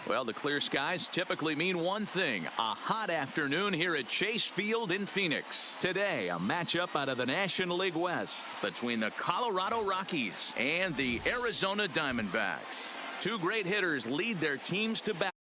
Well, the clear skies typically mean one thing, a hot afternoon here at Chase Field in Phoenix. Today, a matchup out of the National League West between the Colorado Rockies and the Arizona Diamondbacks. Two great hitters lead their teams to battle.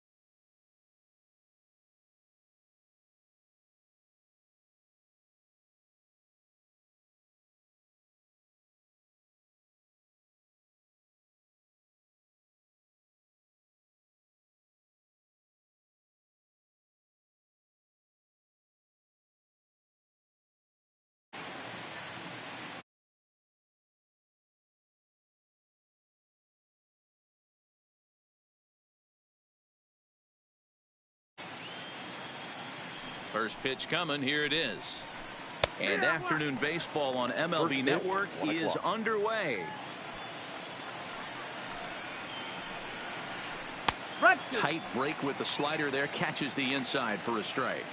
First pitch coming. Here it is. And afternoon baseball on MLB Network is underway. Tight break with the slider there. Catches the inside for a strike.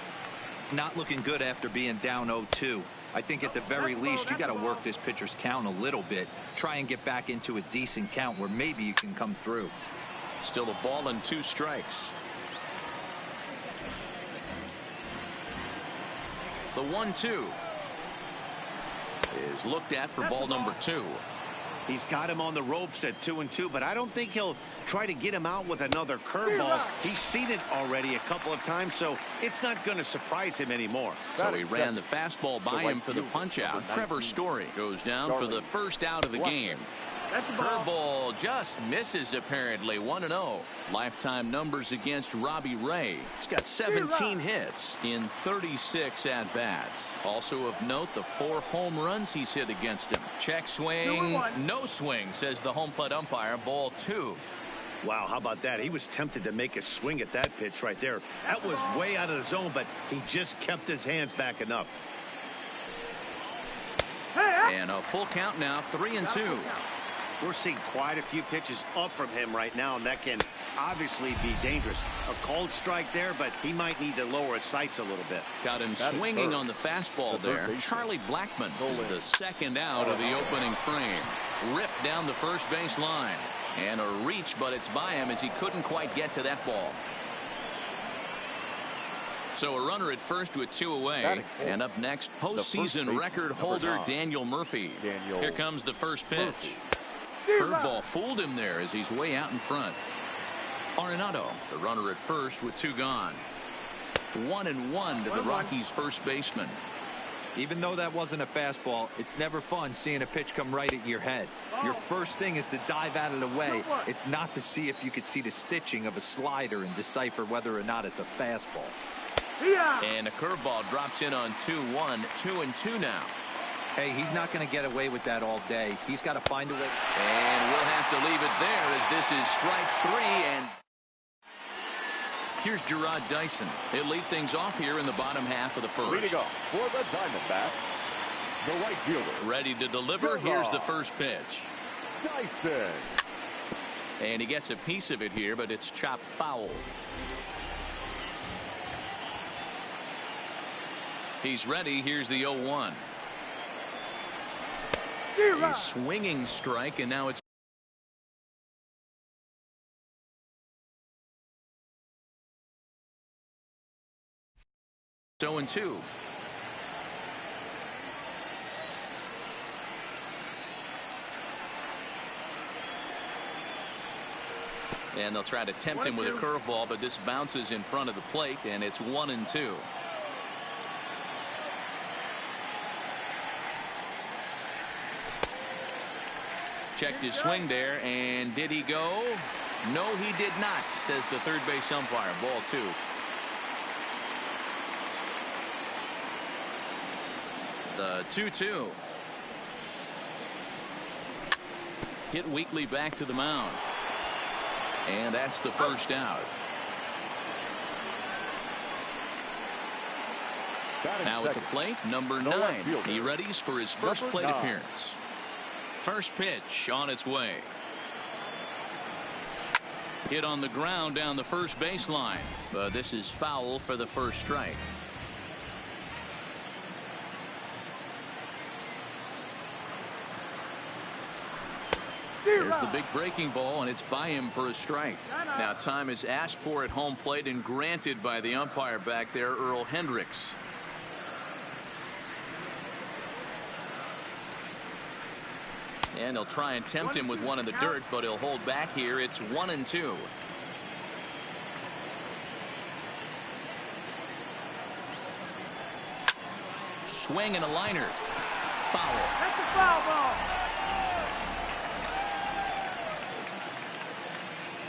Not looking good after being down 0-2. I think at the very least you got to work this pitcher's count a little bit. Try and get back into a decent count where maybe you can come through. Still a ball and 2 strikes. The 1-2 is looked at for ball number 2. He's got him on the ropes at 2-2, but I don't think he'll try to get him out with another curveball. He's seen it already a couple of times, so it's not going to surprise him anymore. So he ran the fastball by him for the punch out. Trevor Story goes down for the first out of the game. Curveball just misses apparently. 1-0. Lifetime numbers against Robbie Ray. He's got 17 hits in 36 at-bats. Also of note, the 4 home runs he's hit against him. Check swing. No swing, says the home plate umpire. Ball 2. Wow, how about that? He was tempted to make a swing at that pitch right there. That was way out of the zone, but he just kept his hands back enough. And a full count now, 3-2. We're seeing quite a few pitches up from him right now, and that can obviously be dangerous. A cold strike there, but he might need to lower his sights a little bit. Got him swinging on the fastball there. Charlie Blackmon is the second out of the opening frame. Ripped down the first base line. And a reach, but it's by him as he couldn't quite get to that ball. So a runner at first with 2 away. And up next, postseason record holder Daniel Murphy. Here comes the first pitch. Curveball fooled him there as he's way out in front. Arenado, the runner at first with 2 gone. 1-1 to the Rockies' first baseman. Even though that wasn't a fastball, it's never fun seeing a pitch come right at your head. Your first thing is to dive out of the way. It's not to see if you could see the stitching of a slider and decipher whether or not it's a fastball. And a curveball drops in on 2-1. 2-2 now. Hey, he's not going to get away with that all day. He's got to find a way. And we'll have to leave it there as this is strike 3. And here's Gerard Dyson. He'll lead things off here in the bottom half of the first. Leading off for the Diamondbacks, the right fielder. Ready to deliver. Here's the first pitch. Dyson. And he gets a piece of it here, but it's chopped foul. He's ready. Here's the 0-1. A swinging strike, and now it's 0-2. And they'll try to tempt him with a curveball, but this bounces in front of the plate, and it's 1-2. Checked his swing there, and did he go? No, he did not, says the third base umpire. Ball 2. The 2-2. Hit weakly back to the mound. And that's the first out. Now at the plate, number 9. He readies for his first plate appearance. First pitch on its way. Hit on the ground down the first baseline. But this is foul for the first strike. There's the big breaking ball, and it's by him for a strike. Now time is asked for at home plate and granted by the umpire back there, Earl Hendricks. And he'll try and tempt him with one in the dirt, but he'll hold back here. It's 1-2. Swing and a liner. Foul. That's a foul ball.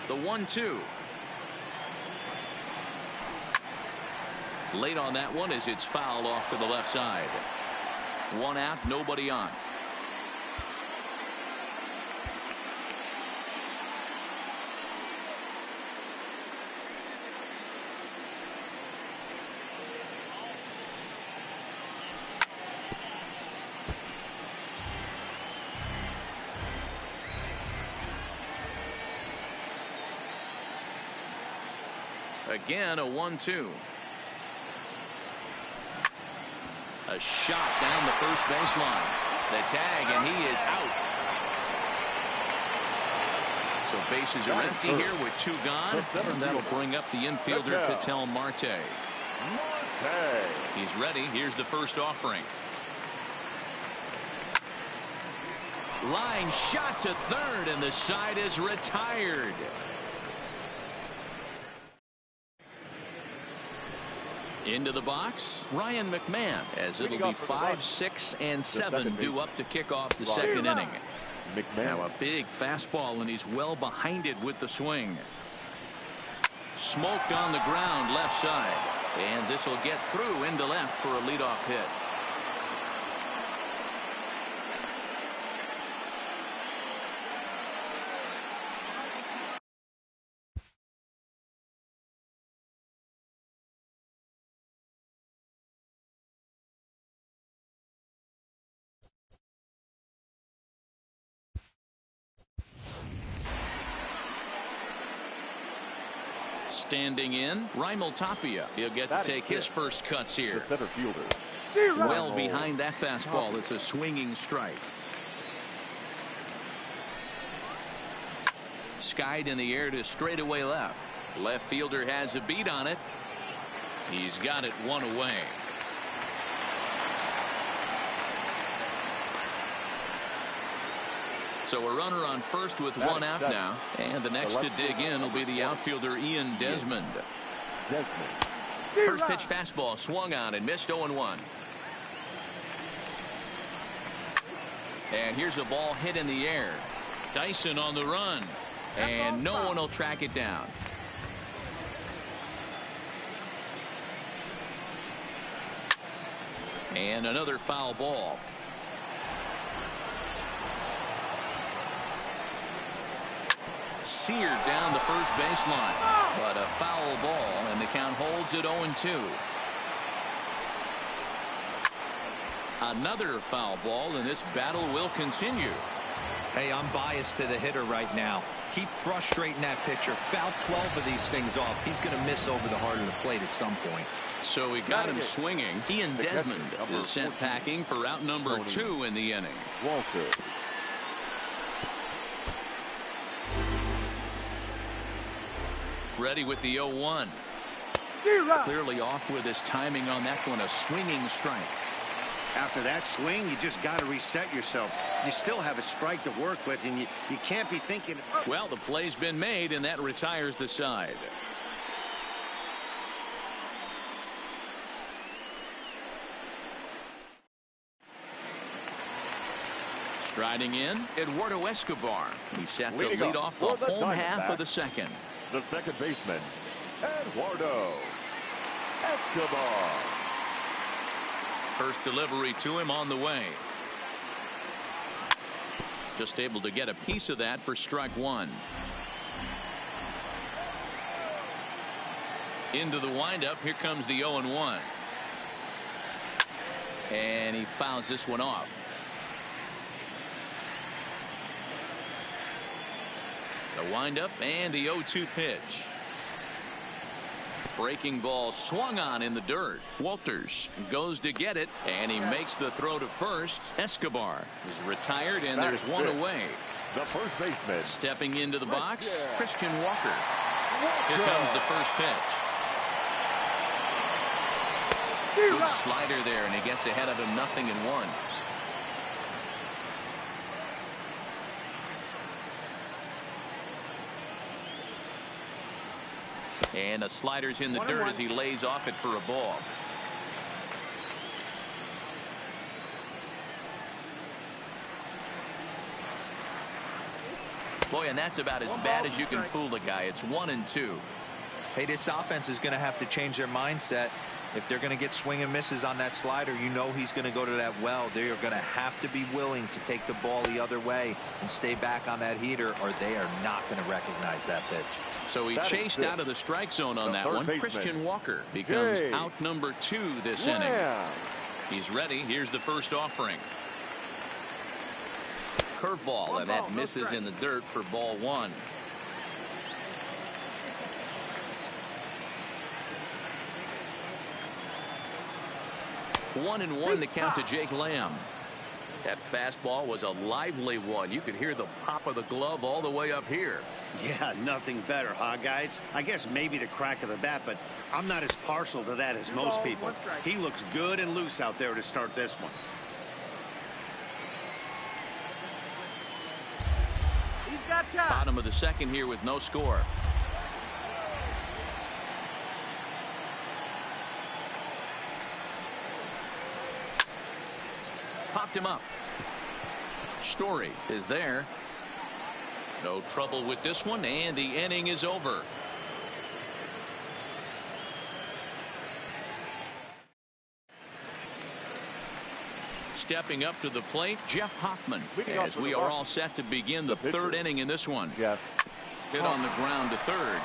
The 1-2. Late on that one as it's fouled off to the left side. One out, nobody on. Again, a 1-2. A shot down the first baseline. The tag, and he is out. So bases are empty here with two gone, and that'll bring up the infielder, Ketel Marte. He's ready. Here's the first offering. Line shot to third, and the side is retired. Into the box, Ryan McMahon, as it'll be 5, 6, and 7 due up to kick off the second inning. Now a big fastball, and he's well behind it with the swing. Smoke on the ground left side, and this will get through into left for a leadoff hit. Standing in, RhymezDopeAZ. He'll get to take his first cuts here. The center fielder. Well behind that fastball. It's a swinging strike. Skied in the air to straightaway left. Left fielder has a beat on it. He's got it one away. So a runner on first with one out now. And the next to dig in will be the outfielder Ian Desmond. First pitch fastball swung on and missed 0-1. And here's a ball hit in the air. Dyson on the run. And no one will track it down. And another foul ball. Seared down the first baseline, but a foul ball, and the count holds at 0-2. Another foul ball, and this battle will continue. Hey, I'm biased to the hitter right now. Keep frustrating that pitcher. Foul 12 of these things off. He's going to miss over the heart of the plate at some point. So we got him swinging. Ian Desmond is sent packing for out number 2 in the inning. Walker. Ready with the 0-1. Clearly off with his timing on that one. A swinging strike. After that swing, you just got to reset yourself. You still have a strike to work with, and you can't be thinking. Well, the play's been made, and that retires the side. Striding in, Eduardo Escobar. He's set to lead off the home half of the second. The second baseman, Eduardo Escobar. First delivery to him on the way. Just able to get a piece of that for strike one. Into the windup. Here comes the 0-1. And he fouls this one off. The windup and the 0-2 pitch. Breaking ball swung on in the dirt. Walters goes to get it, and he makes the throw to first. Escobar is retired, and there's one away. The first baseman. Stepping into the box, Christian Walker. Here comes the first pitch. Good slider there, and he gets ahead of him 0-1. And the slider's in the dirt as he lays off it for a ball. Boy, and that's about as bad as you can fool the guy. It's 1-2. Hey, this offense is going to have to change their mindset. If they're going to get swing and misses on that slider, you know he's going to go to that well. They are going to have to be willing to take the ball the other way and stay back on that heater, or they are not going to recognize that pitch. So he chased out of the strike zone on that one. Christian Walker becomes out number 2 this inning. He's ready. Here's the first offering. Curveball, and that misses in the dirt for ball 1. 1-1 the count to Jake Lamb. That fastball was a lively one. You could hear the pop of the glove all the way up here. Yeah, nothing better, huh, guys? I guess maybe the crack of the bat, but I'm not as partial to that as most people. He looks good and loose out there to start this one. Bottom of the second here with no score. Popped him up. Story is there. No trouble with this one, and the inning is over. Stepping up to the plate, Jeff Hoffman, as we are all set to begin the third inning in this one. Hit on the ground to third.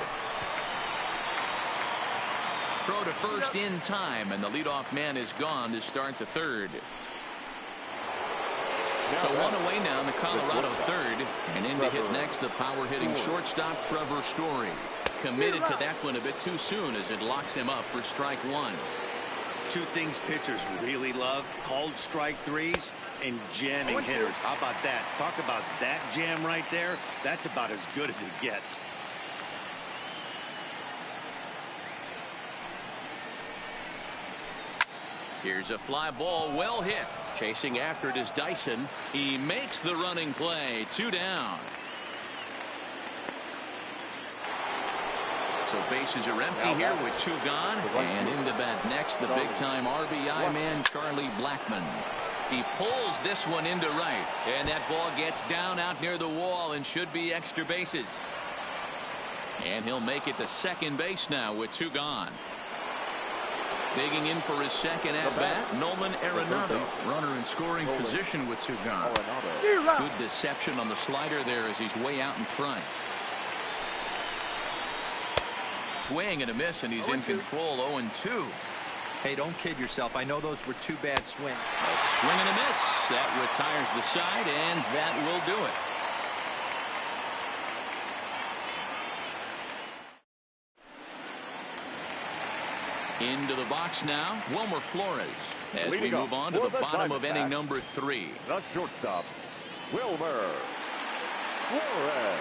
Throw to first in time, and the leadoff man is gone to start the third. So one away now in the Colorado third, and in to hit next the power-hitting shortstop Trevor Story. Committed to that one a bit too soon as it locks him up for strike 1. Two things pitchers really love: called strike threes and jamming hitters. How about that? Talk about that jam right there. That's about as good as it gets. Here's a fly ball, well hit. Chasing after it is Dyson. He makes the running play. 2 down. So bases are empty here with 2 gone. And into bat next, the big-time RBI man, Charlie Blackmon. He pulls this one into right. And that ball gets down out near the wall and should be extra bases. And he'll make it to second base now with 2 gone. Digging in for his second at-bat, Nolan Arenado. Runner in scoring position with 2 gone. Good deception on the slider there as he's way out in front. Swing and a miss, and he's in control. 0-2. Hey, don't kid yourself. I know those were 2 bad swings. A swing and a miss. That retires the side, and that will do it. Into the box now, Wilmer Flores, as we move on to the bottom of inning number 3. The shortstop, Wilmer Flores.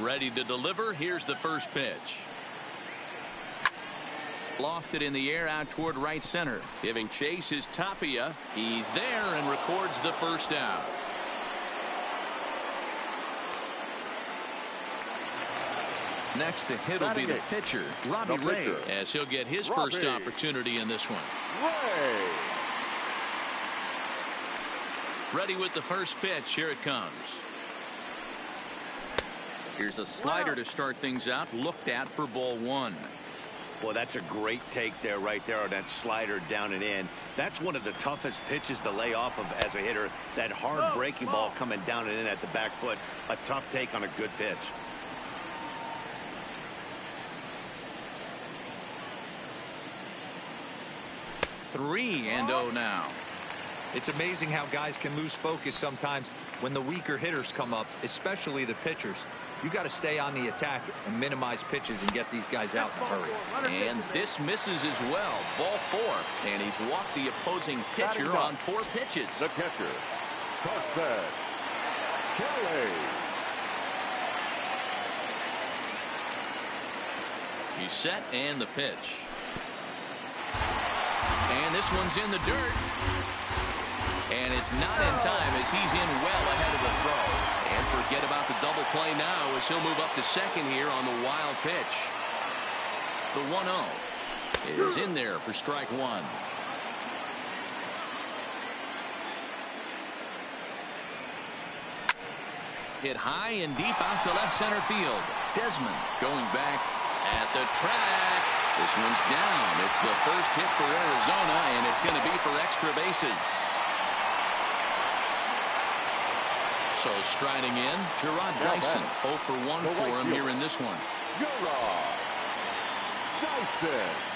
Ready to deliver. Here's the first pitch. Lofted in the air out toward right center. Giving chase is Tapia. He's there and records the first out. Next to hit will be the pitcher, Robbie Ray, as he'll get his first opportunity in this one. Ready with the first pitch. Here it comes. Here's a slider to start things out. Looked at for ball 1. Well, that's a great take there, right there, on that slider down and in. That's one of the toughest pitches to lay off of as a hitter. That hard breaking ball coming down and in at the back foot. A tough take on a good pitch. Three and oh now. It's amazing how guys can lose focus sometimes when the weaker hitters come up, especially the pitchers. You got to stay on the attack and minimize pitches and get these guys out in a hurry. And this misses as well. Ball 4. And he's walked the opposing pitcher on 4 pitches. The catcher, Carson Kelly. He's set and the pitch. And this one's in the dirt. And it's not in time as he's in well ahead of the throw. And forget about the double play now as he'll move up to second here on the wild pitch. The 1-0 is in there for strike 1. Hit high and deep out to left center field. Desmond going back at the track. This one's down. It's the first hit for Arizona, and it's going to be for extra bases. So striding in, Gerard Dyson. 0 for 1 for him here in this one. Gerard Dyson.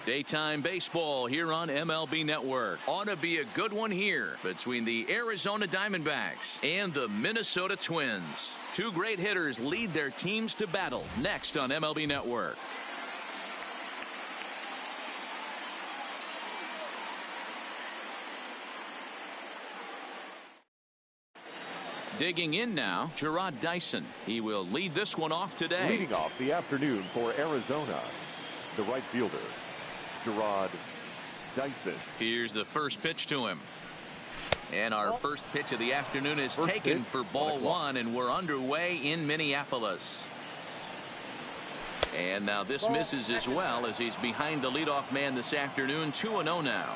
Daytime baseball here on MLB Network. Ought to be a good one here between the Arizona Diamondbacks and the Minnesota Twins. Two great hitters lead their teams to battle next on MLB Network. Digging in now, Gerard Dyson. He will lead this one off today. Leading off the afternoon for Arizona, the right fielder, Gerard Dyson. Here's the first pitch to him. And our first pitch of the afternoon is taken for ball one, and we're underway in Minneapolis. And now this misses as well as he's behind the leadoff man this afternoon. 2-0 now.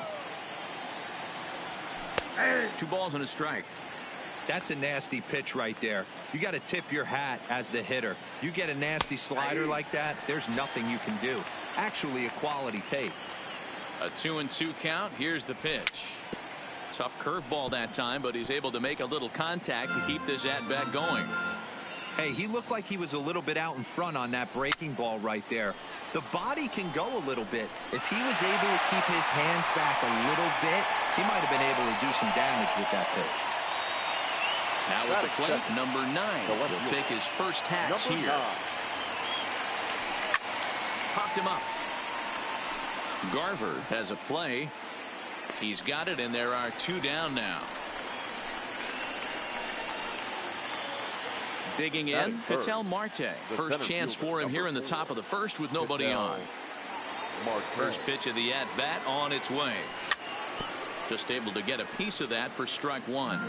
2 balls and a strike. That's a nasty pitch right there. You got to tip your hat as the hitter. You get a nasty slider like that, there's nothing you can do. Actually a quality take. A 2-2 count. Here's the pitch. Tough curveball that time, but he's able to make a little contact to keep this at-bat going. Hey, he looked like he was a little bit out in front on that breaking ball right there. The body can go a little bit. If he was able to keep his hands back a little bit, he might have been able to do some damage with that pitch. Now with the plate, number 9. He'll take his first hacks here. Popped him up. Garver has a play. He's got it, and there are 2 down now. Digging in, Ketel Marte. First chance for him here in the top of the first with nobody on. First pitch of the at-bat on its way. Just able to get a piece of that for strike 1.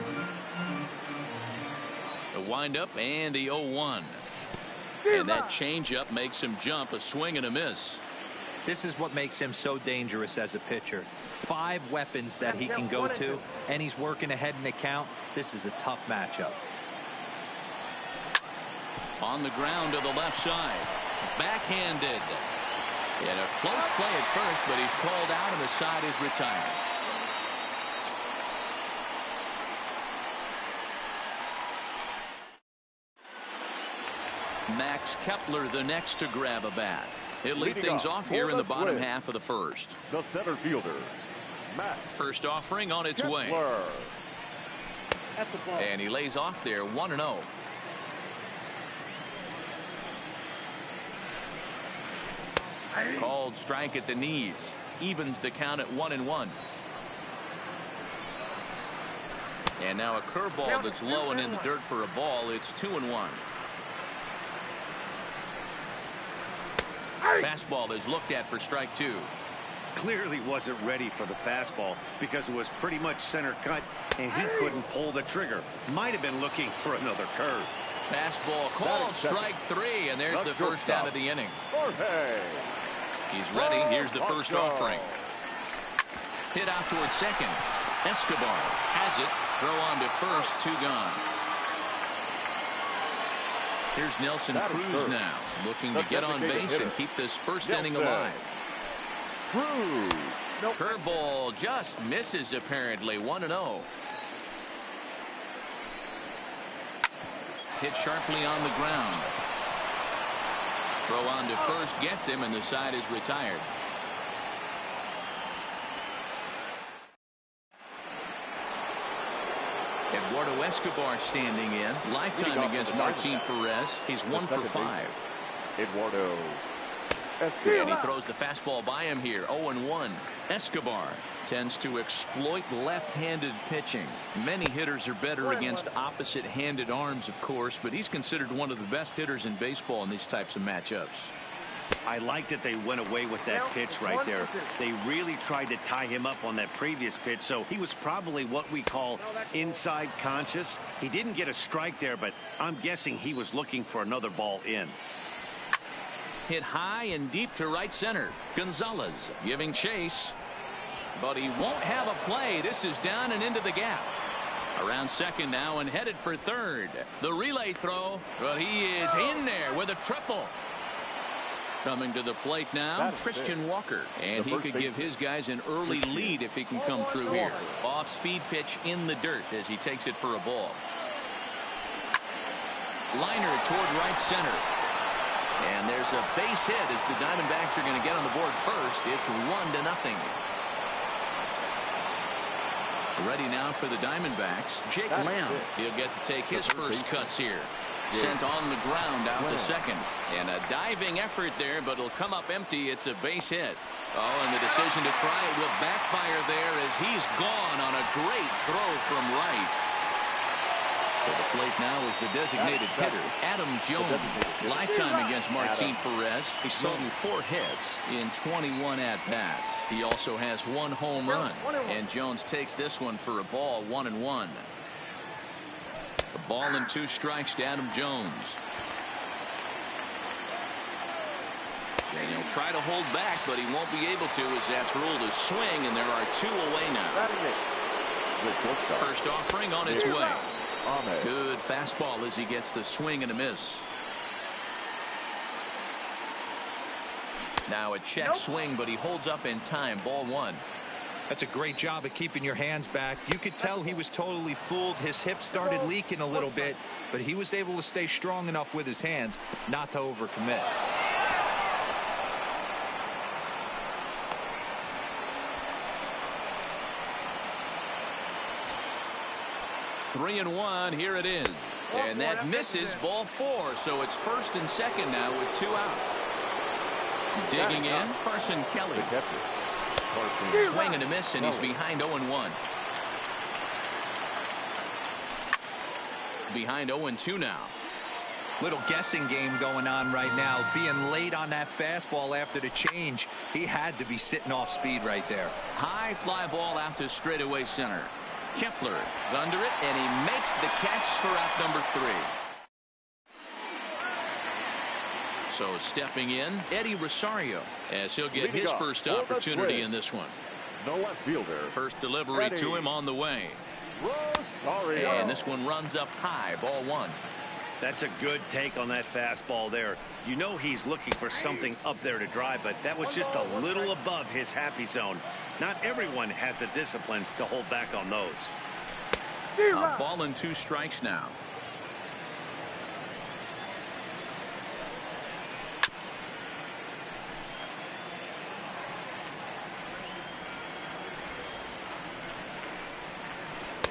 The windup and the 0-1. And that changeup makes him jump. A swing and a miss. This is what makes him so dangerous as a pitcher. 5 weapons that he can go to, and he's working ahead in the count. This is a tough matchup. On the ground to the left side. Backhanded. And a close play at first, but he's called out and the side is retired. Max Kepler the next to grab a bat. He'll lead things off here in the bottom half of the first. The center fielder, Max. First offering on its way. And he lays off there 1-0. Called strike at the knees. Evens the count at 1-1. And now a curveball that's low and in the dirt for a ball. It's 2-1. Fastball is looked at for strike 2. Clearly wasn't ready for the fastball because it was pretty much center cut and he couldn't pull the trigger. Might have been looking for another curve. Fastball called strike 3, and there's the first out of the inning. He's ready. Here's the first offering. Hit out towards second. Escobar has it. Throw on to first. 2 gone. Here's Nelson Cruz now, looking to get on base and keep this first inning alive. Curveball just misses apparently. 1-0. Hit sharply on the ground. Throw on to first gets him, and the side is retired. Eduardo Escobar standing in. Lifetime against Martin Perez. He's 1 for 5. Eduardo Escobar. And he throws the fastball by him here. 0-1. Escobar tends to exploit left-handed pitching. Many hitters are better against opposite-handed arms, of course, but he's considered one of the best hitters in baseball in these types of matchups. I like that they went away with that pitch right there. They really tried to tie him up on that previous pitch, so he was probably what we call inside conscious. He didn't get a strike there, but I'm guessing he was looking for another ball in. Hit high and deep to right center. Gonzalez giving chase, but he won't have a play. This is down and into the gap. Around second now and headed for third. The relay throw, but he is in there with a triple. Coming to the plate now, Christian Walker. And he could give his guys an early lead if he can come through here. Off-speed pitch in the dirt as he takes it for a ball. Liner toward right center. And there's a base hit as the Diamondbacks are going to get on the board first. It's 1-0. Ready now for the Diamondbacks. Jake Lamb. He'll get to take his first cuts here. Sent on the ground out to second. And a diving effort there, but it'll come up empty. It's a base hit. Oh, and the decision to try it will backfire there as he's gone on a great throw from right. To the plate now is the designated hitter, Adam Jones. Lifetime against Martin Perez. He's totaled 4 hits in 21 at-bats. He also has 1 home run. And Jones takes this one for a ball, 1-1. A ball and 2 strikes to Adam Jones. And he'll try to hold back, but he won't be able to as that's ruled a swing, and there are 2 away now. First offering on its way. Good fastball as he gets the swing and a miss. Now a check swing, but he holds up in time. Ball 1. That's a great job of keeping your hands back. You could tell he was totally fooled. His hip started leaking a little bit, but he was able to stay strong enough with his hands not to overcommit. 3-1. Here it is. And that misses. Ball 4. So it's first and second now with 2 out. Digging in, Carson Kelly. Swing and a miss, and he's behind 0-1. Behind 0-2 now. Little guessing game going on right now. Being late on that fastball after the change. He had to be sitting off speed right there. High fly ball out to straightaway center. Kepler is under it, and he makes the catch for out number 3. So stepping in, Eddie Rosario, as he'll get his first opportunity in this one. No left fielder. First delivery to him on the way. Rosario. And this one runs up high. Ball 1. That's a good take on that fastball there. You know he's looking for something up there to drive, but that was just a little above his happy zone. Not everyone has the discipline to hold back on those. A ball and 2 strikes now.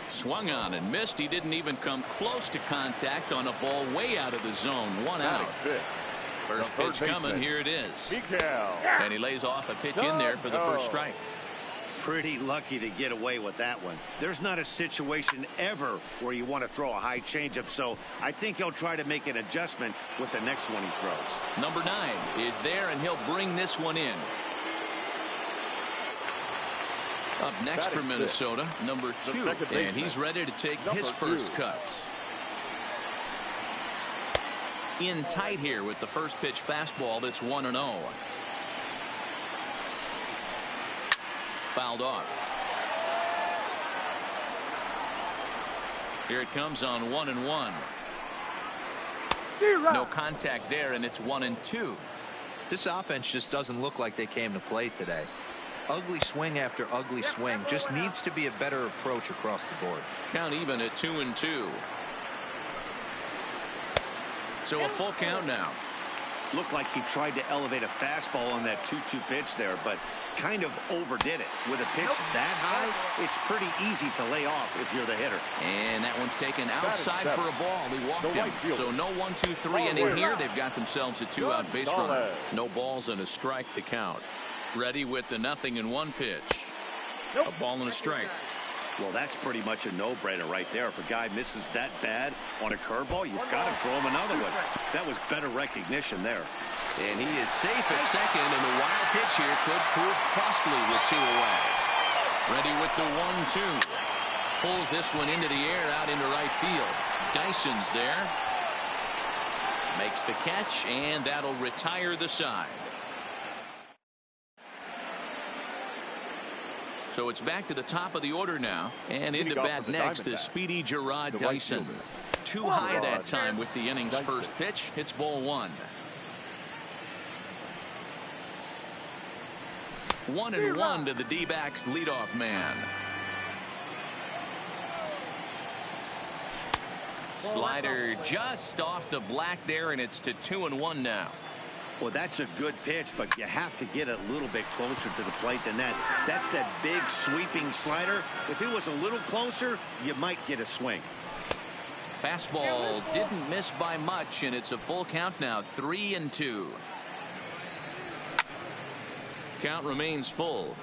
Swung on and missed. He didn't even come close to contact on a ball way out of the zone. 1 out. First pitch coming. Here it is. And he lays off a pitch in there for the first strike. Pretty lucky to get away with that one. There's not a situation ever where you want to throw a high changeup, so I think he'll try to make an adjustment with the next one he throws. Number 9 is there, and he'll bring this one in. Up next for Minnesota, number 2, and he's ready to take his first cuts. In tight here with the first pitch fastball. That's 1-0. Fouled off. Here it comes on 1-1. No contact there, and it's 1-2. This offense just doesn't look like they came to play today. Ugly swing after ugly swing. Just needs to be a better approach across the board. Count even at 2-2. So a full count now. Looked like he tried to elevate a fastball on that 2-2 pitch there, but kind of overdid it. With a pitch that high, it's pretty easy to lay off if you're the hitter. And that one's taken outside for a ball. He walked him. So no 1-2-3 inning here. They've got themselves a 2-out base runner. No balls and a strike to count. Ready with the 0-1 pitch. A ball and a strike. Well, that's pretty much a no-brainer right there. If a guy misses that bad on a curveball, you've got to throw him another one. That was better recognition there. And he is safe at second, and the wild pitch here could prove costly with 2 away. Ready with the 1-2. Pulls this one into the air out into right field. Dyson's there. Makes the catch, and that'll retire the side. So it's back to the top of the order now, and into bat next the speedy Gerard Dyson. Too high that time with the inning's first pitch. It's ball 1. 1-1 to the D-backs leadoff man. Slider just off the black there, and it's to 2-1 now. Well, that's a good pitch, but you have to get a little bit closer to the plate than that. That's that big sweeping slider. If it was a little closer, you might get a swing. Fastball didn't miss by much, and it's a full count now, 3-2. Count remains full.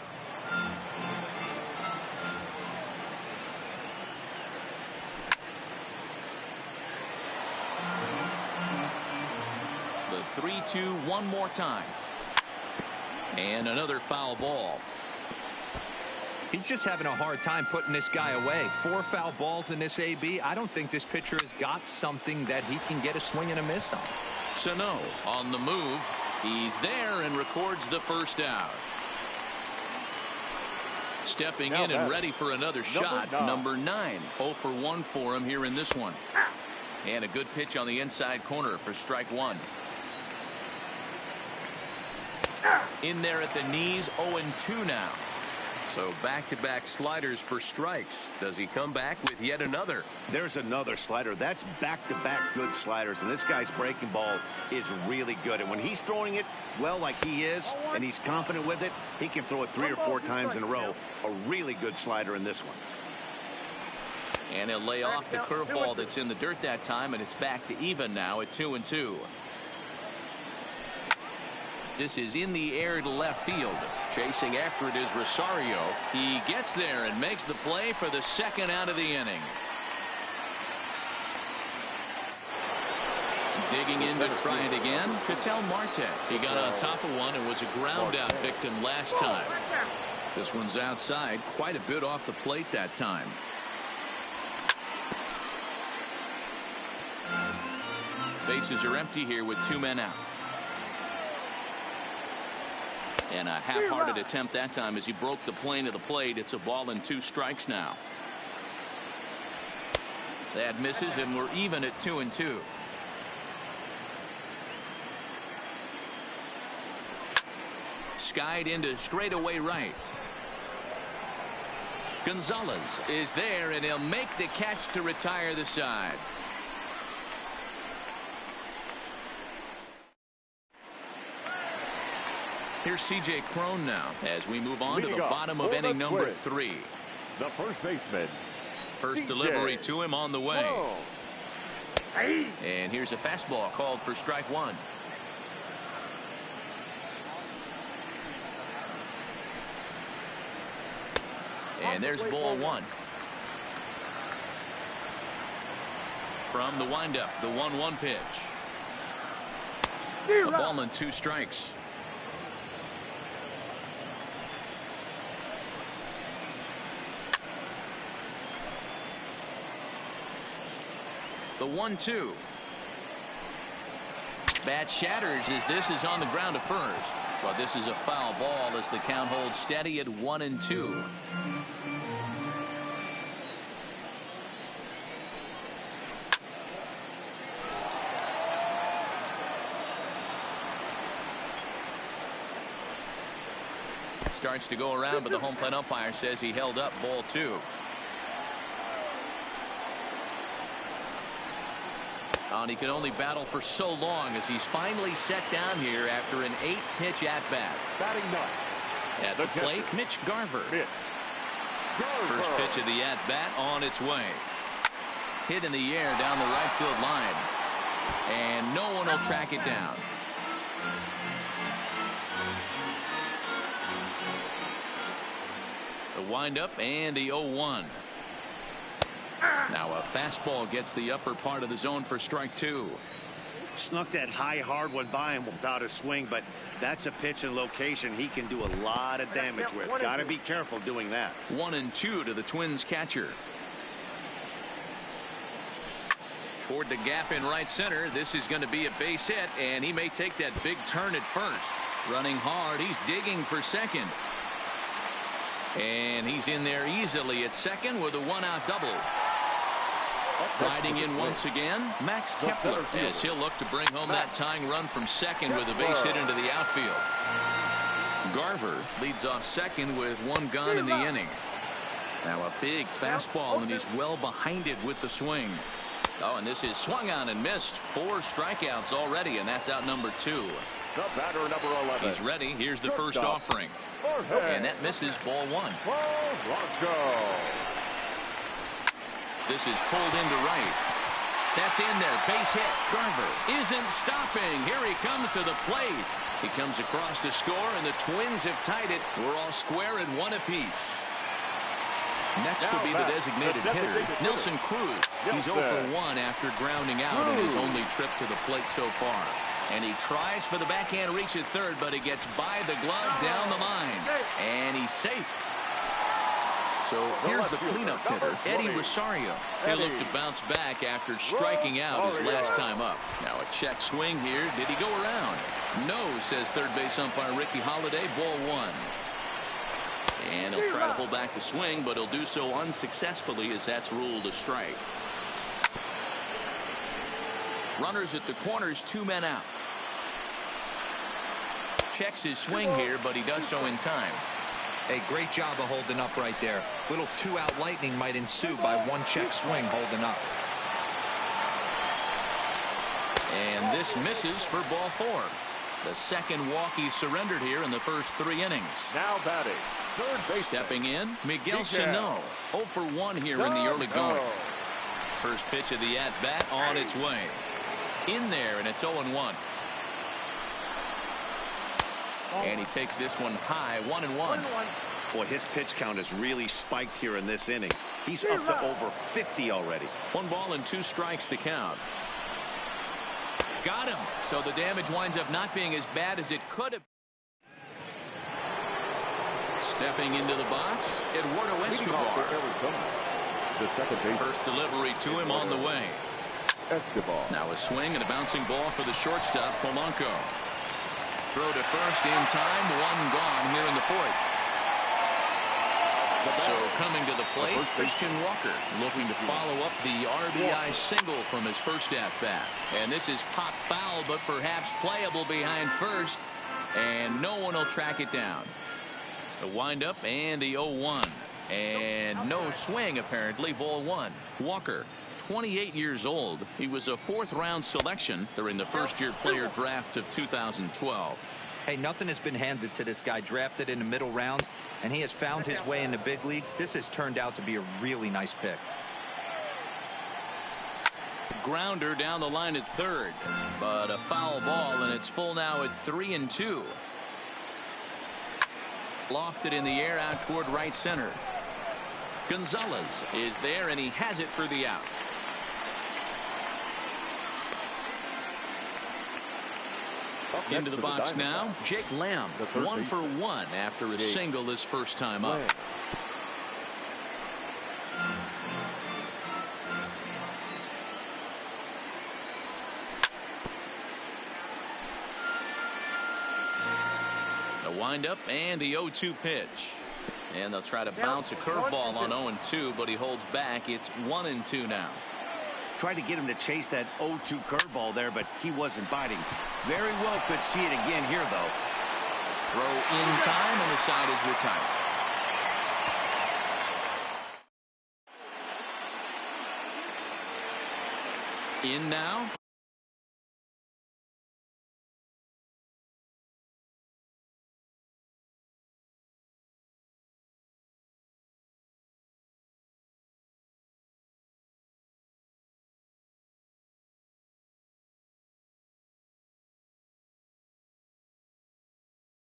The 3-2 one more time. And another foul ball. He's just having a hard time putting this guy away. 4 foul balls in this AB. I don't think this pitcher has got something that he can get a swing and a miss on. Sano on the move. He's there and records the first out. Stepping in and ready for another shot. Number 9. 0 for 1 for him here in this one. And a good pitch on the inside corner for strike 1. In there at the knees, 0-2 now. So back-to-back sliders for strikes. Does he come back with yet another? There's another slider. That's back-to-back good sliders, and this guy's breaking ball is really good. And when he's throwing it well like he is, and he's confident with it, he can throw it 3 or 4 times in a row. A really good slider in this one. And he'll lay off the curveball that's in the dirt that time, and it's back to even now at 2-2. This is in the air to left field. Chasing after it is Rosario. He gets there and makes the play for the second out of the inning. Digging in to try it again. Ketel Marte. He got on top of one and was a ground out victim last time. This one's outside, quite a bit off the plate that time. Bases are empty here with 2 men out. And a half-hearted attempt that time as he broke the plane of the plate. It's a ball and 2 strikes now. That misses, and we're even at 2-2. Skied into straightaway right. Gonzalez is there, and he'll make the catch to retire the side. Here's C.J. Cron now as we move on to the bottom of inning number 3. The first baseman. First delivery to him on the way. And here's a fastball called for strike 1. And there's ball 1. From the windup, the 1-1 pitch. A ball and 2 strikes. The 1-2. Bat shatters as this is on the ground to first. But this is a foul ball as the count holds steady at 1-2. Starts to go around, but the home plate umpire says he held up ball 2. And he can only battle for so long as he's finally set down here after an 8-pitch at-bat. Batting ninth. At the plate, Mitch Garver. First pitch of the at-bat on its way. Hit in the air down the right field line. And no one will track it down. The windup and the 0-1. Now a fastball gets the upper part of the zone for strike 2. Snuck that high hard one by him without a swing, but that's a pitch and location he can do a lot of damage with. Got to be careful doing that. 1-2 to the Twins catcher. Toward the gap in right center. This is going to be a base hit, and he may take that big turn at first. Running hard. He's digging for second. And he's in there easily at second with a 1-out double. Riding in once again, Max Kepler, as he'll look to bring home that tying run from second with a base hit into the outfield. Garver leads off second with 1 gone in the inning. Now a big fastball, and he's well behind it with the swing. Oh, and this is swung on and missed. 4 strikeouts already, and that's out number 2. The batter, number 11. He's ready. Here's the first offering. And that misses, ball 1. Bronco. This is pulled into right. That's in there. Base hit. Garver isn't stopping. Here he comes to the plate. He comes across to score, and the Twins have tied it. We're all square at 1 apiece. Next will be the designated hitter, Nelson Cruz. He's 0 for 1 after grounding out in his only trip to the plate so far. And he tries for the backhand reach at third, but he gets by the glove down the line. And he's safe. So here's the cleanup hitter, Eddie Rosario. He'll look to bounce back after striking out his last time up. Now a check swing here. Did he go around? No, says third base umpire Ricky Holiday. Ball 1. And he'll try to pull back the swing, but he'll do so unsuccessfully as that's ruled a strike. Runners at the corners, 2 men out. Checks his swing here, but he does so in time. Hey, great job of holding up right there. Little 2-out lightning might ensue by 1 check swing holding up. And this misses for ball 4. The second walk he surrendered here in the first 3 innings. Now batting, third base. Stepping in, Miguel Sano. 0 for 1 here in the early going. First pitch of the at-bat on its way. In there, and it's 0-1. And he takes this one high, 1-1. Boy, his pitch count has really spiked here in this inning. He's up to over 50 already. 1 ball and 2 strikes to count. Got him. So the damage winds up not being as bad as it could have. Stepping into the box, Eduardo Escobar. The second base. First delivery to him on the way. Escobar. Now a swing and a bouncing ball for the shortstop, Polanco. Throw to first in time, 1 gone here in the 4th. So coming to the plate, Christian Walker looking to follow up the RBI single from his first at-bat. And this is pop foul, but perhaps playable behind first. And no one will track it down. The windup and the 0-1. And no swing, apparently, ball 1. Walker, 28 years old. He was a 4th-round selection during the first-year player draft of 2012. Hey, nothing has been handed to this guy. Drafted in the middle rounds, and he has found his way in the big leagues. This has turned out to be a really nice pick. Grounder down the line at third, but a foul ball, and it's full now at 3-2. Lofted in the air out toward right center. Gonzalez is there, and he has it for the out. Into the box now, Jake Lamb, 1 for 1 after a single his first time up. The windup and the 0-2 pitch. And they'll try to bounce a curveball on 0-2, but he holds back. It's 1-2 now. Tried to get him to chase that 0-2 curveball there, but he wasn't biting. Very well could see it again here, though. Throw in time, and the side is retired. In now.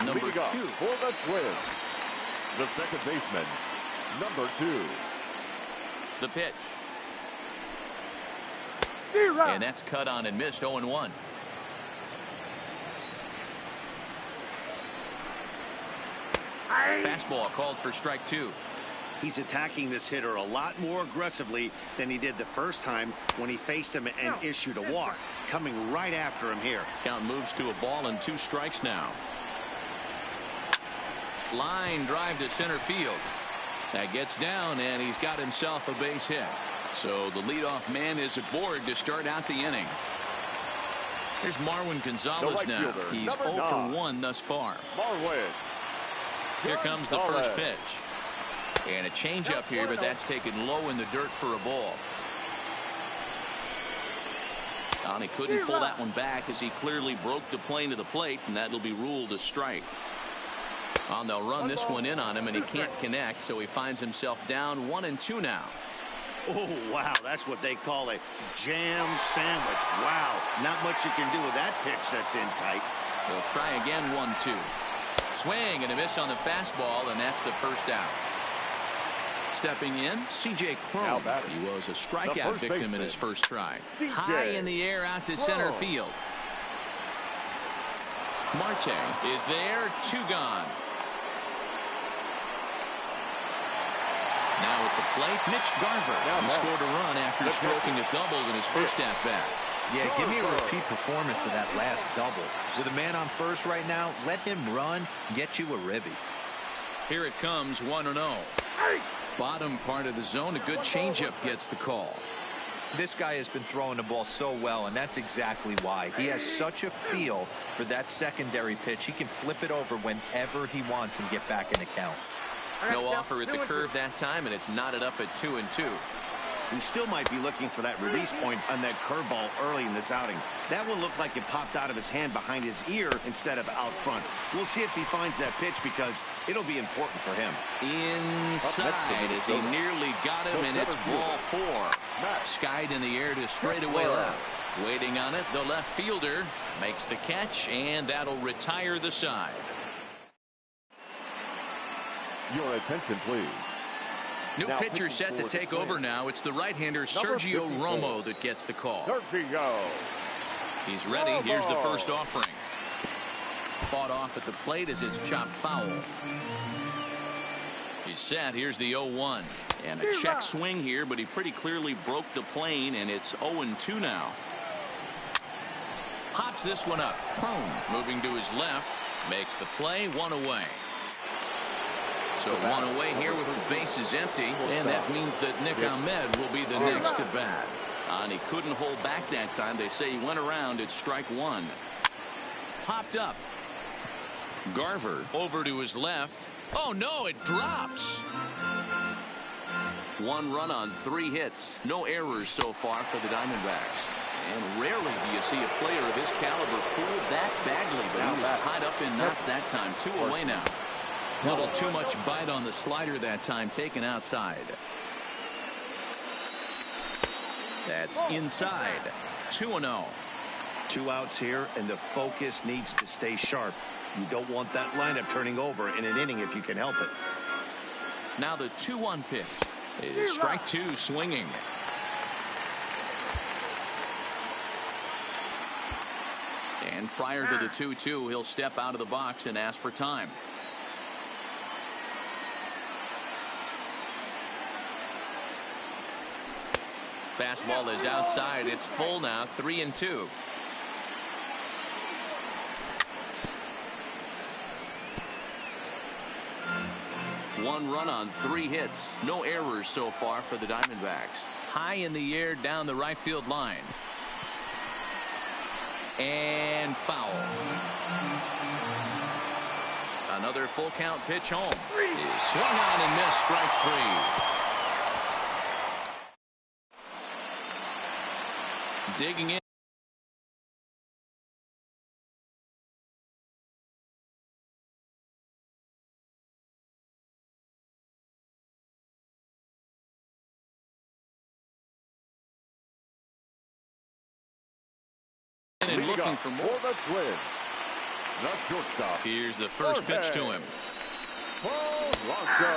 Number 2 for the Twins, the second baseman, number 2. The pitch. And that's cut on and missed. 0-1. Fastball called for strike 2. He's attacking this hitter a lot more aggressively than he did the first time when he faced him and issued a walk. Coming right after him here. Count moves to a ball and 2 strikes now. Line drive to center field. That gets down, and he's got himself a base hit. So the leadoff man is aboard to start out the inning. Here's Marwin Gonzalez now. He's 0 for 1 thus far. Marwin. Here comes the first pitch. And a changeup here, but that's taken low in the dirt for a ball. And he couldn't pull that one back as he clearly broke the plane to the plate, and that'll be ruled a strike. They'll run this one in on him, and he can't connect, so he finds himself down 1-2 now. Oh, wow, that's what they call a jam sandwich. Wow, not much you can do with that pitch that's in tight. He'll try again, 1-2. Swing and a miss on the fastball, and that's the first out. Stepping in, C.J. Cron. He was a strikeout victim in his first try. High in the air out to center field. Marte is there, 2 gone. Now at the plate, Mitch Garver. He scored a run after stroking a double in his first at-bat. Yeah, give me a repeat performance of that last double. With a man on first right now, let him run, get you a ribby. Here it comes, 1-0. Bottom part of the zone, a good changeup gets the call. This guy has been throwing the ball so well, and that's exactly why. He has such a feel for that secondary pitch. He can flip it over whenever he wants and get back in the count. No offer at the curve that time, and it's knotted up at 2-2. He still might be looking for that release point on that curveball early in this outing. That one looked like it popped out of his hand behind his ear instead of out front. We'll see if he finds that pitch because it'll be important for him. Inside as he nearly got him, and it's ball 4. Skied in the air to straightaway left. Waiting on it, the left fielder makes the catch, and that'll retire the side. Your attention, please. New pitcher set to take over now. It's the right-hander Sergio Romo that gets the call. Sergio. He's ready. Here's the first offering. Fought off at the plate as it's chopped foul. He's set. Here's the 0-1. And a check swing here, but he pretty clearly broke the plane, and it's 0-2 now. Pops this one up. Prone. Moving to his left. Makes the play. 1 away. So 1 away here with the bases empty, and that means that Nick Ahmed will be the next to bat. And he couldn't hold back that time. They say he went around at strike 1. Popped up. Garver over to his left. Oh no, it drops. 1 run on 3 hits. No errors so far for the Diamondbacks. And rarely do you see a player of his caliber pull that badly, but he was tied up in knots that time. 2 away now. A little too much bite on the slider that time, taken outside. That's inside. 2-0. 2 outs here, and the focus needs to stay sharp. You don't want that lineup turning over in an inning if you can help it. Now the 2-1 pitch. It is strike 2, swinging. And prior to the 2-2, he'll step out of the box and ask for time. Fastball is outside. It's full now. 3-2. One run on 3 hits. No errors so far for the Diamondbacks. High in the air down the right field line. And foul. Another full count pitch home. He swung on and missed. Strike 3. Digging in. And looking for more. The Twins. The shortstop. Here's the first pitch to him.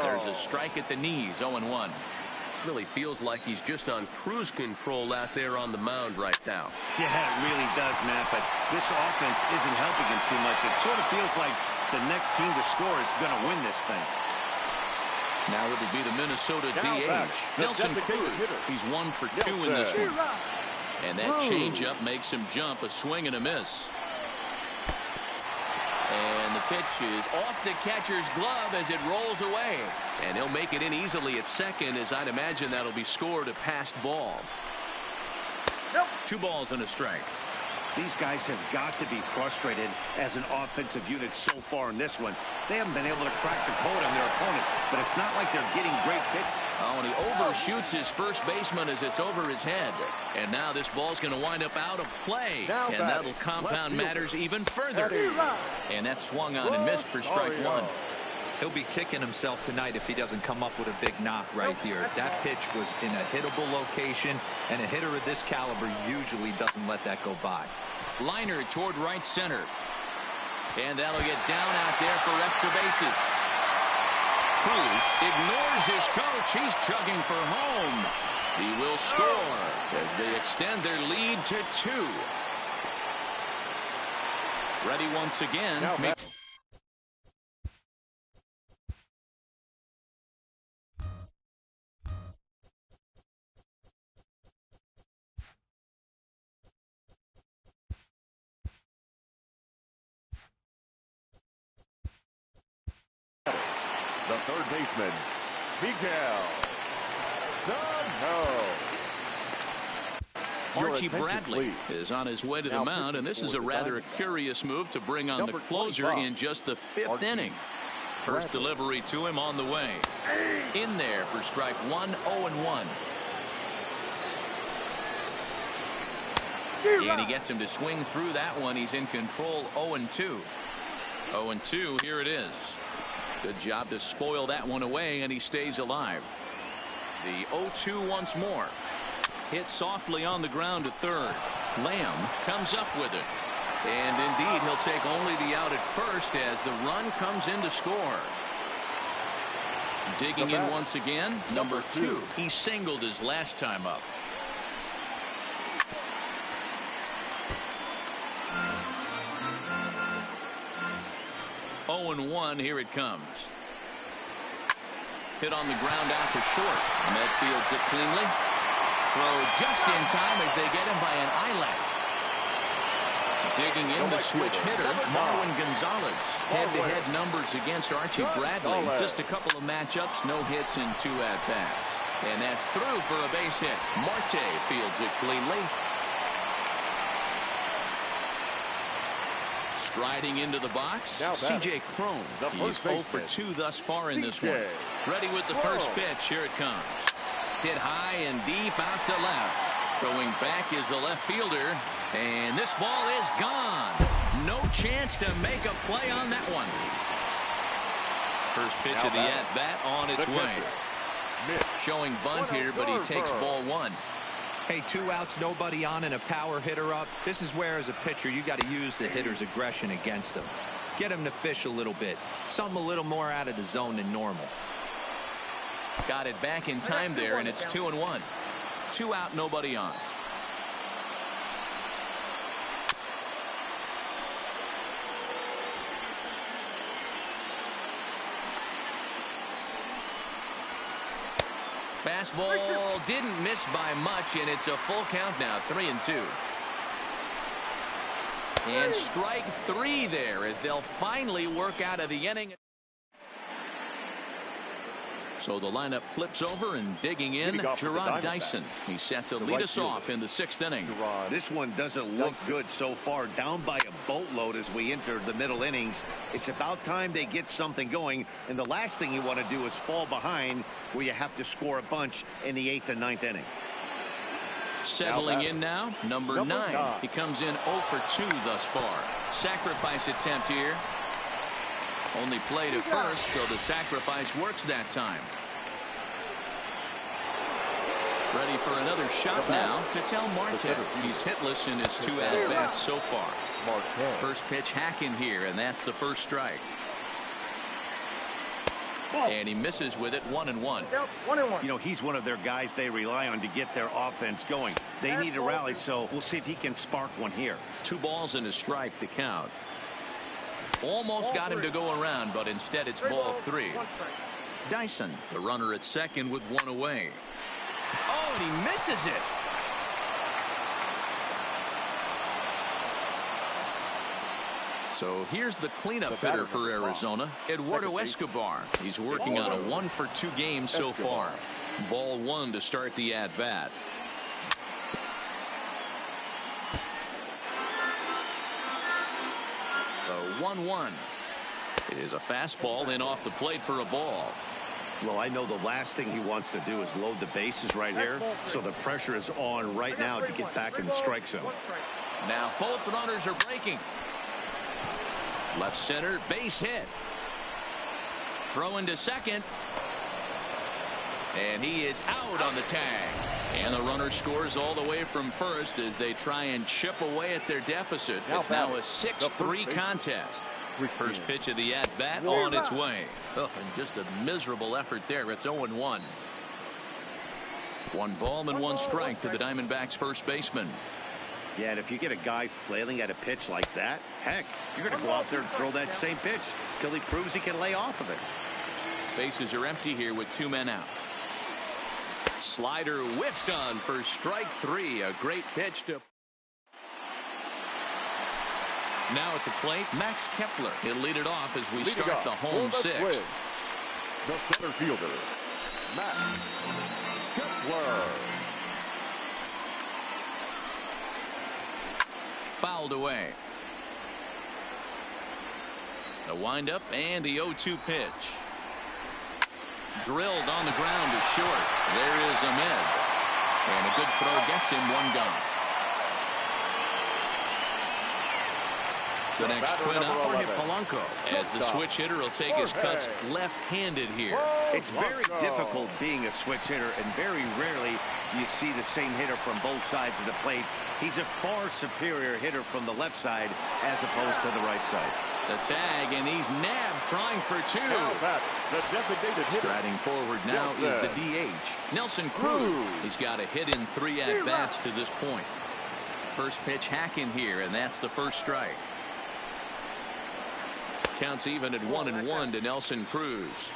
There's a strike at the knees. 0-1. Really feels like he's just on cruise control out there on the mound right now. Yeah, it really does, Matt, but this offense isn't helping him too much. It sort of feels like the next team to score is going to win this thing. Now it'll be the Minnesota DH, Nelson Cruz. He's 1 for 2 in this one. And that changeup makes him jump. A swing and a miss. And the pitch is off the catcher's glove as it rolls away. And he'll make it in easily at second, as I'd imagine that'll be scored a passed ball. 2 balls and a strike. These guys have got to be frustrated as an offensive unit so far in this one. They haven't been able to crack the code on their opponent, but it's not like they're getting great pitch. Oh, and he overshoots his first baseman as it's over his head. And now this ball's going to wind up out of play. And that'll compound matters even further. And that swung on and missed for strike one. He'll be kicking himself tonight if he doesn't come up with a big knock right here. That pitch was in a hittable location, and a hitter of this caliber usually doesn't let that go by. Liner toward right center. And that'll get down out there for extra bases. Cruz ignores his coach. He's chugging for home. He will score as they extend their lead to 2. Ready once again. The third baseman, Miguel Sano. Archie Bradley is on his way to the mound, and this is a rather curious move to bring on the closer in just the 5th inning. First delivery to him on the way. In there for strike 1, 0-1. And he gets him to swing through that one. He's in control, 0-2. 0-2, here it is. Good job to spoil that one away, and he stays alive. The 0-2 once more. Hit softly on the ground to third. Lamb comes up with it. And indeed, he'll take only the out at first as the run comes in to score. Digging in once again, number 2. He singled his last time up. Oh, and 1, here it comes. Hit on the ground out to short. And that fields it cleanly. Throw just in time as they get him by an eyelash. Digging in the switch hitter, Marwin Gonzalez. Head-to-head numbers against Archie Bradley. Just a couple of matchups, no hits and 2 at-bats. And that's through for a base hit. Marte fields it cleanly. Striding into the box, C.J. Cron. He's 0 for 2 thus far in this one. Ready with the first pitch. Here it comes. Hit high and deep out to left. Throwing back is the left fielder. And this ball is gone. No chance to make a play on that one. First pitch of the at-bat on its way. Showing bunt here, but he takes ball 1. Hey, 2 outs, nobody on, and a power hitter up. This is where, as a pitcher, you got to use the hitter's aggression against him. Get him to fish a little bit. Something a little more out of the zone than normal. Got it back in time there, and it's 2-1. 2 out, nobody on. Fastball didn't miss by much, and it's a full count now, 3-2. And strike 3 there as they'll finally work out of the inning. So the lineup flips over, and digging in, Gerard Dyson. He's set to lead us off in the 6th inning. This one doesn't look good so far. Down by a boatload as we enter the middle innings. It's about time they get something going. And the last thing you want to do is fall behind where you have to score a bunch in the 8th and 9th inning. Settling in now, number 9. He comes in 0 for 2 thus far. Sacrifice attempt here. Only play to first, so the sacrifice works that time. Ready for another shot now. Ketel Marte. He's hitless in his 2 at-bats so far. First pitch hacking here, and that's the first strike. And he misses with it, 1-1. You know, he's one of their guys they rely on to get their offense going. They need a rally, so we'll see if he can spark one here. 2 balls and a strike to count. Almost got him to go around, but instead it's ball 3. Dyson, the runner at second with 1 away. Oh, and he misses it. So here's the cleanup hitter for Arizona, Eduardo Escobar. He's working on a 1 for 2 game so far. Ball 1 to start the at-bat. The 1-1. It is a fastball in off the plate for a ball. Well, I know the last thing he wants to do is load the bases right here, so the pressure is on right now to get back in the strike zone. Now both runners are breaking. Left center, base hit. Throw into second. And he is out on the tag. And the runner scores all the way from first as they try and chip away at their deficit. It's now a 6-3 contest. First pitch of the at-bat on its way. Oh, and just a miserable effort there. It's 0-1. 1 ball and 1 strike to the Diamondbacks first baseman. Yeah, and if you get a guy flailing at a pitch like that, heck, you're going to go out there and throw that same pitch till he proves he can lay off of it. Bases are empty here with 2 men out. Slider whiffed on for strike 3. A great pitch to. Now at the plate, Max Kepler. He'll lead it off as we start the home 6th. The center fielder, Max Kepler. Fouled away. The windup and the 0-2 pitch. Drilled on the ground to short. There is Ahmed. And a good throw gets him 1 gone. The next twin up, Jorge Polanco, as the switch hitter will take his cuts left-handed here. It's very difficult being a switch hitter, and very rarely you see the same hitter from both sides of the plate. He's a far superior hitter from the left side as opposed to the right side. The tag, and he's nabbed, trying for 2. Striding forward now is the DH, Nelson Cruz. He's got a hit in 3 at-bats to this point. First pitch hacking here, and that's the first strike. Counts even at 1-1 to Nelson Cruz.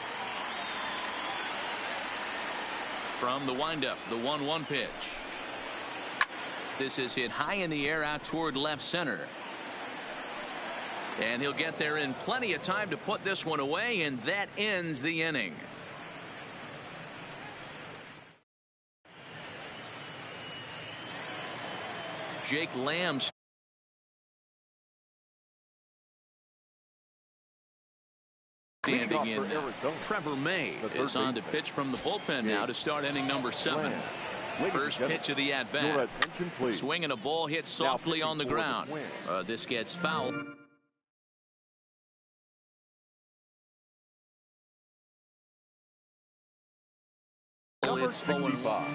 From the windup, the 1-1 pitch. This is hit high in the air out toward left center. And he'll get there in plenty of time to put this one away, and that ends the inning. Jake Lamb standing in. Trevor May is on to pitch from the bullpen now to start inning number 7. First pitch of the at-bat. Swinging a ball hit softly on the ground. This gets fouled. It's 0-1. Now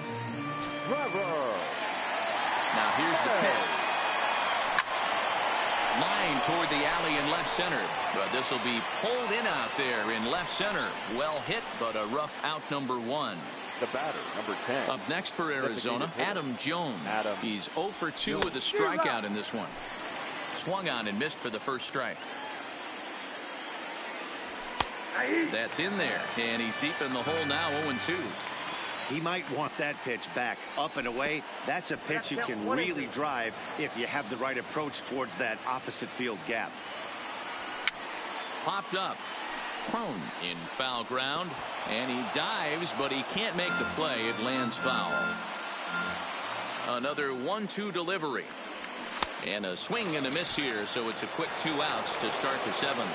here's the pitch. Line toward the alley in left center. But this will be pulled in out there in left center. Well hit, but a rough out number 1. The batter, number 10. Up next for Arizona, Adam Jones. He's 0 for 2 with a strikeout in this one. Swung on and missed for the first strike. That's in there, and he's deep in the hole now, 0-2. He might want that pitch back, up and away. That's a pitch you can really drive if you have the right approach towards that opposite field gap. Popped up. Prone in foul ground, and he dives, but he can't make the play. It lands foul. Another 1-2 delivery. And a swing and a miss here, so it's a quick 2 outs to start the 7th.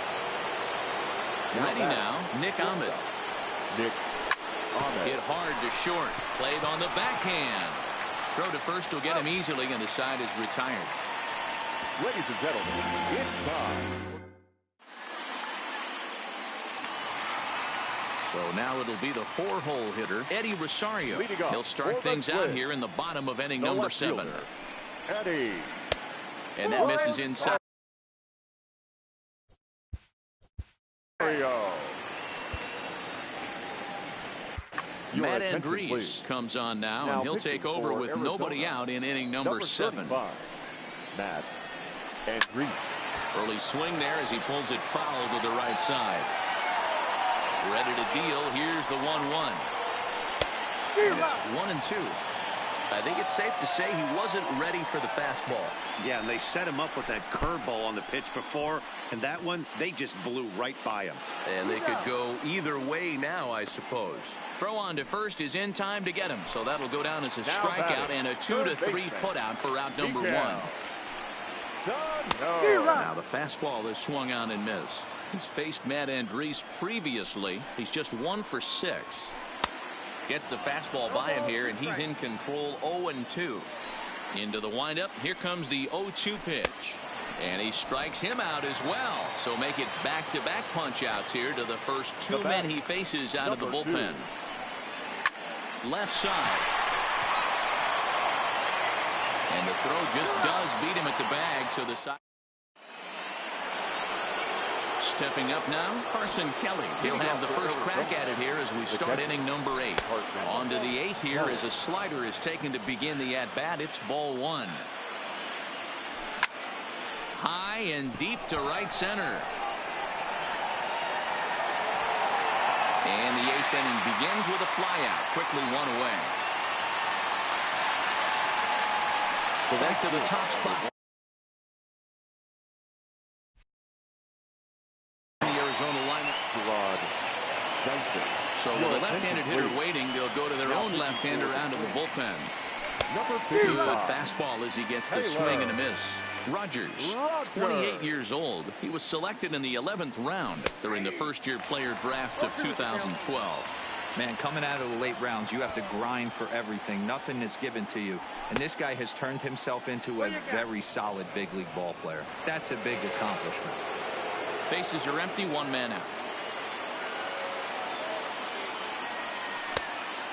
Ready now, Nick Ahmed. Hit hard to short. Played on the backhand. Throw to first will get him easily, and the side is retired. Ladies and gentlemen, it's time. So now it'll be the 4-hole hitter, Eddie Rosario. He'll start things out here in the bottom of inning number 7. Eddie. And that misses inside. Matt Andrees comes on now, and he'll take over with Arizona. Nobody out in inning number 7. Matt Andrees. Early swing there as he pulls it foul to the right side. Ready to deal. Here's the 1-1. And it's 1-2. I think it's safe to say he wasn't ready for the fastball. Yeah, and they set him up with that curveball on the pitch before, and that one, they just blew right by him. And they could go either way now, I suppose. Throw on to first is in time to get him, so that'll go down as a strikeout and a 2-3 putout for out number 1. Now the fastball is swung on and missed. He's faced Matt Andriese previously. He's just 1 for 6. Gets the fastball by him here, and he's in control. 0-2. Into the windup. Here comes the 0-2 pitch. And he strikes him out as well. So make it back-to-back punch-outs here to the first 2 men he faces out of the bullpen. Left side. And the throw just does beat him at the bag. So the side. Stepping up now, Carson Kelly. He'll have the first crack at it here as we start inning number 8. On to the 8th here as a slider is taken to begin the at-bat. It's ball 1. High and deep to right center. And the 8th inning begins with a flyout. Quickly 1 away. Back to the top spot. So with a left-handed hitter waiting, they'll go to their own left-hander out of the bullpen. Good fastball as he gets the swing and a miss. Rogers, 28 years old. He was selected in the 11th round during the first-year player draft of 2012. Man, coming out of the late rounds, you have to grind for everything. Nothing is given to you. And this guy has turned himself into a very solid big league ball player. That's a big accomplishment. Bases are empty, 1 man out.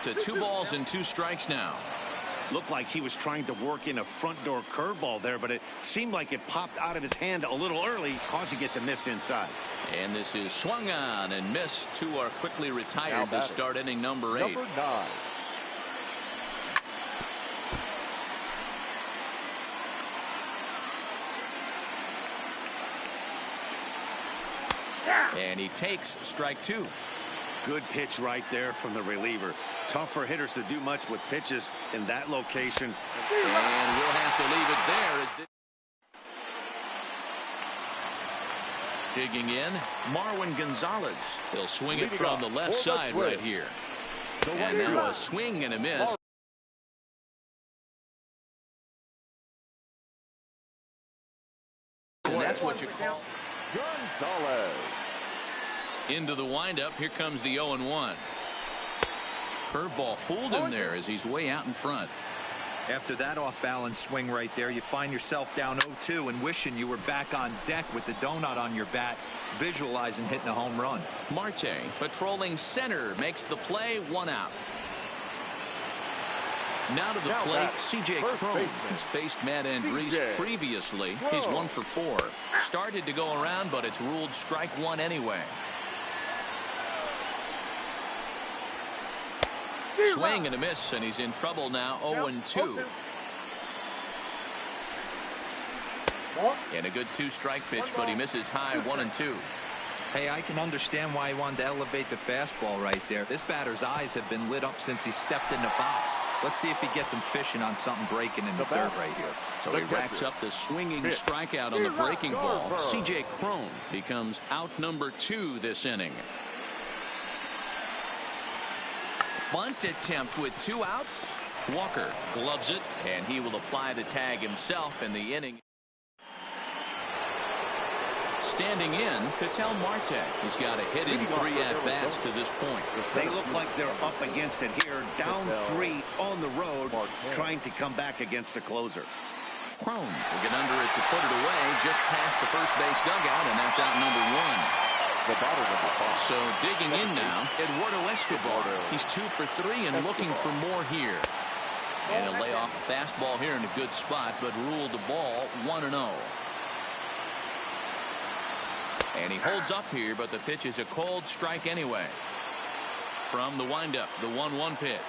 To 2 balls and 2 strikes now. Looked like he was trying to work in a front door curveball there, but it seemed like it popped out of his hand a little early, causing it to miss inside. And this is swung on and missed. 2 are quickly retired to start inning number 8. Number 9. And he takes strike 2. Good pitch right there from the reliever. Tough for hitters to do much with pitches in that location. And we'll have to leave it there. Digging in, Marwin Gonzalez. He'll swing it from the left side right here. And now a swing and a miss. And that's what you call Gonzalez. Into the windup. Here comes the 0-1. Curveball fooled him there as he's way out in front. After that off-balance swing right there, you find yourself down 0-2 and wishing you were back on deck with the donut on your bat, visualizing hitting a home run. Marte patrolling center makes the play. 1 out. Now to the plate, C.J. Cron has faced Matt Andriese previously. He's 1 for 4. Started to go around, but it's ruled strike 1 anyway. Swing and a miss, and he's in trouble now. 0-2. And a good 2-strike pitch, but he misses high. 1-2. Hey, I can understand why he wanted to elevate the fastball right there. This batter's eyes have been lit up since he stepped in the box. Let's see if he gets him fishing on something breaking in the third right here. So he racks up the swinging strikeout on the breaking ball. C.J. Cron becomes out number 2 this inning. Bunt attempt with 2 outs. Walker gloves it, and he will apply the tag himself in the inning. Standing in, Ketel Marte. He's got a hit in 3 at-bats to this point. They look like they're up against it here. Down 3 on the road, trying to come back against a closer. Cron will get under it to put it away just past the first base dugout, and that's out number 1. The batter number 5. So digging in now, Eduardo Escobar. He's 2 for 3 and looking for more here. And he'll lay off a fastball here in a good spot, but ruled the ball 1-0. And he holds up here, but the pitch is a cold strike anyway. From the windup, the 1-1 pitch.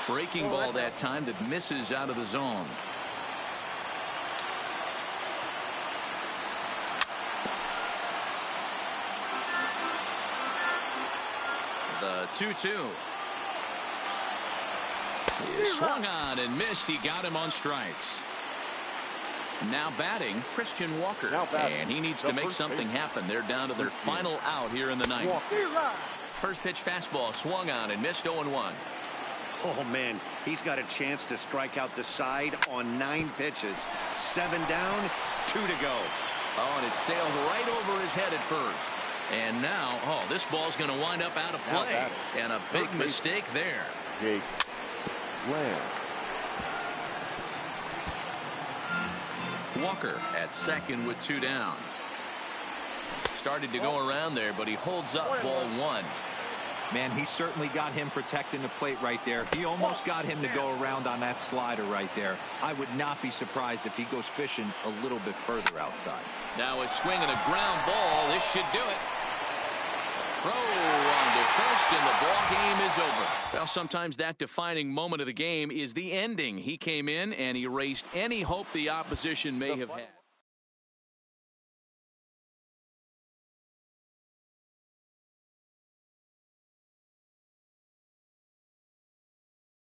Breaking ball that time that misses out of the zone. The 2-2. He swung on and missed. He got him on strikes. Now batting, Christian Walker. And he needs to make something happen. They're down to their final out here in the ninth. First pitch fastball swung on and missed. 0-1. Oh, man, he's got a chance to strike out the side on 9 pitches. 7 down, 2 to go. Oh, and it sailed right over his head at first. And now, oh, this ball's going to wind up out of play. And a big mistake there. Jake Lamb. Walker at second with 2 down. Started to go around there, but he holds up ball 1. Man, he certainly got him protecting the plate right there. He almost got him to go around on that slider right there. I would not be surprised if he goes fishing a little bit further outside. Now a swing and a ground ball. This should do it. Throw on to first, and the ball game is over. Well, sometimes that defining moment of the game is the ending. He came in and erased any hope the opposition may have had.